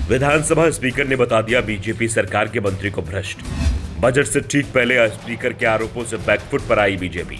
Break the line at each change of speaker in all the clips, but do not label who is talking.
विधानसभा speaker ने बता दिया बीजेपी सरकार के मंत्री को भ्रष्ट। बजट से ठीक पहले स्पीकर के आरोपों से बैकफुट पर आई बीजेपी।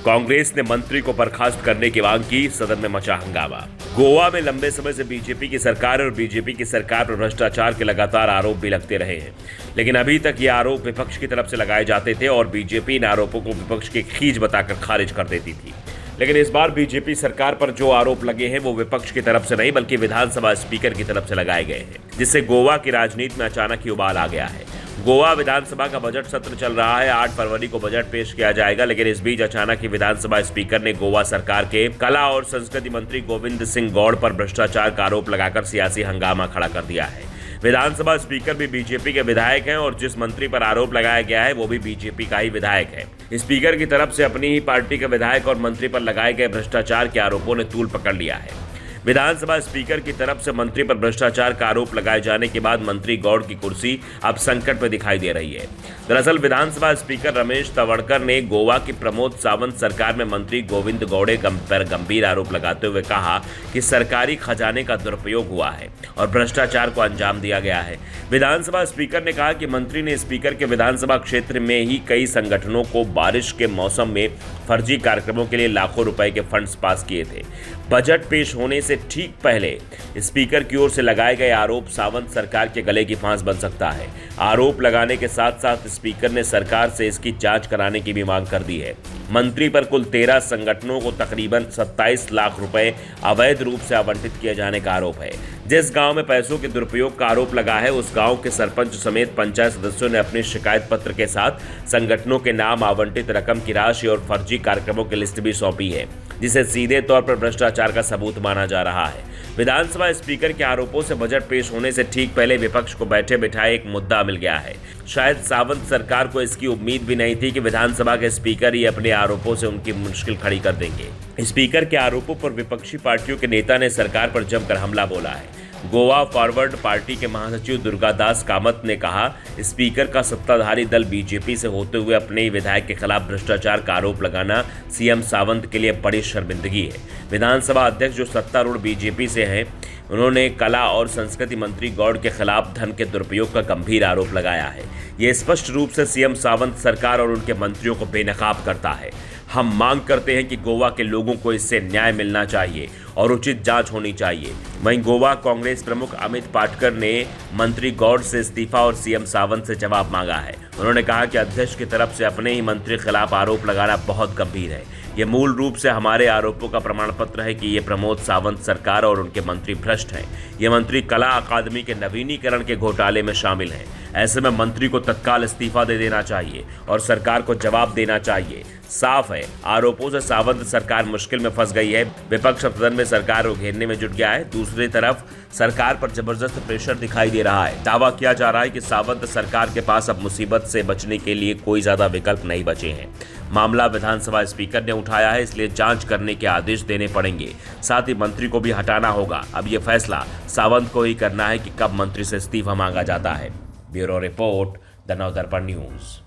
कांग्रेस ने मंत्री को बर्खास्त करने की मांग की, सदन में मचा हंगामा। गोवा में लंबे समय से बीजेपी की सरकार और बीजेपी की सरकार पर भ्रष्टाचार के लगातार आरोप भी लगते रहे हैं, लेकिन अभी तक ये आरोप विपक्ष की तरफ से लगाए जाते थे और बीजेपी इन आरोपों को विपक्ष की खींच बताकर खारिज कर देती थी। लेकिन इस बार बीजेपी सरकार पर जो आरोप लगे हैं वो विपक्ष की तरफ से नहीं बल्कि विधानसभा स्पीकर की तरफ से लगाए गए हैं, जिससे गोवा की राजनीति में अचानक ही उबाल आ गया है। गोवा विधानसभा का बजट सत्र चल रहा है। 8 फरवरी को बजट पेश किया जाएगा, लेकिन इस बीच अचानक ही विधानसभा स्पीकर ने गोवा सरकार के कला और संस्कृति मंत्री गोविंद सिंह गौड़ पर भ्रष्टाचार का आरोप लगाकर सियासी हंगामा खड़ा कर दिया है। विधानसभा स्पीकर भी बीजेपी के विधायक हैं और जिस मंत्री पर आरोप लगाया गया है वो भी बीजेपी का ही विधायक है। स्पीकर की तरफ से अपनी ही पार्टी के विधायक और मंत्री पर लगाए गए भ्रष्टाचार के आरोपों ने तूल पकड़ लिया है। विधानसभा स्पीकर की तरफ से मंत्री पर भ्रष्टाचार का आरोप लगाए जाने के बाद मंत्री गौड़ की कुर्सी अब संकट में दिखाई दे रही है। दरअसल विधानसभा स्पीकर रमेश तवड़कर ने गोवा की प्रमोद सावंत सरकार में मंत्री गोविंद गौड़े पर गंभीर आरोप लगाते हुए कहा कि सरकारी खजाने का दुरुपयोग हुआ है और भ्रष्टाचार को अंजाम दिया गया है। विधानसभा स्पीकर ने कहा कि मंत्री ने स्पीकर के विधानसभा क्षेत्र में ही कई संगठनों को बारिश के मौसम में फर्जी कार्यक्रमों के लिए लाखों रुपए के फंड्स पास किए थे। बजट पेश होने से ठीक पहले स्पीकर की ओर से लगाए गए आरोप सावंत सरकार के गले की फांस बन सकता है। आरोप लगाने के साथ साथ स्पीकर ने सरकार से इसकी जांच कराने की भी मांग कर दी है। मंत्री पर कुल 13 संगठनों को तकरीबन 27 लाख रुपए अवैध रूप से आवंटित किए जाने का आरोप है। जिस गांव में पैसों के दुरुपयोग का आरोप लगा है उस गांव के सरपंच समेत पंचायत सदस्यों ने अपने शिकायत पत्र के साथ संगठनों के नाम, आवंटित रकम की राशि और फर्जी कार्यक्रमों की लिस्ट भी सौंपी है, जिसे सीधे तौर पर भ्रष्टाचार का सबूत माना जा रहा है। विधानसभा स्पीकर के आरोपों से बजट पेश होने से ठीक पहले विपक्ष को बैठे बिठाए एक मुद्दा मिल गया है। शायद सावंत सरकार को इसकी उम्मीद भी नहीं थी कि विधानसभा के स्पीकर ही अपने आरोपों से उनकी मुश्किल खड़ी कर देंगे। स्पीकर के आरोपों पर विपक्षी पार्टियों के नेता ने सरकार पर जमकर हमला बोला है। गोवा फॉरवर्ड पार्टी के महासचिव दुर्गादास कामत ने कहा, स्पीकर का सत्ताधारी दल बीजेपी से होते हुए अपने ही विधायक के खिलाफ भ्रष्टाचार का आरोप लगाना सीएम सावंत के लिए बड़ी शर्मिंदगी है। विधानसभा अध्यक्ष जो सत्तारूढ़ बीजेपी से हैं, उन्होंने कला और संस्कृति मंत्री गौड़ के खिलाफ धन के दुरुपयोग का गंभीर आरोप लगाया है। ये स्पष्ट रूप से सीएम सावंत सरकार और उनके मंत्रियों को बेनकाब करता है। हम मांग करते हैं कि गोवा के लोगों को इससे न्याय मिलना चाहिए और उचित जांच होनी चाहिए। वहीं गोवा कांग्रेस प्रमुख अमित पाटकर ने मंत्री गौड़ से इस्तीफा और सीएम सावंत से जवाब मांगा है। उन्होंने कहा कि अध्यक्ष की तरफ से अपने ही मंत्री खिलाफ आरोप लगाना बहुत गंभीर है। ये मूल रूप से हमारे आरोपों का प्रमाण पत्र है कि ये प्रमोद सावंत सरकार और उनके मंत्री भ्रष्ट हैं। ये मंत्री कला अकादमी के नवीनीकरण के घोटाले में शामिल हैं। ऐसे में मंत्री को तत्काल इस्तीफा दे देना चाहिए और सरकार को जवाब देना चाहिए। साफ है, आरोपों से सावंत सरकार मुश्किल में फंस गई है। विपक्ष अब सदन में सरकार को घेरने में जुट गया है। दूसरी तरफ सरकार पर जबरदस्त प्रेशर दिखाई दे रहा है। दावा किया जा रहा है कि सावंत सरकार के पास अब मुसीबत से बचने के लिए कोई ज्यादा विकल्प नहीं बचे हैं। मामला विधानसभा स्पीकर ने उठाया है, इसलिए जांच करने के आदेश देने पड़ेंगे। साथ ही मंत्री को भी हटाना होगा। अब यह फैसला सावंत को ही करना है कि कब मंत्री से इस्तीफा मांगा जाता है। Bureau report, the Navdarpan news.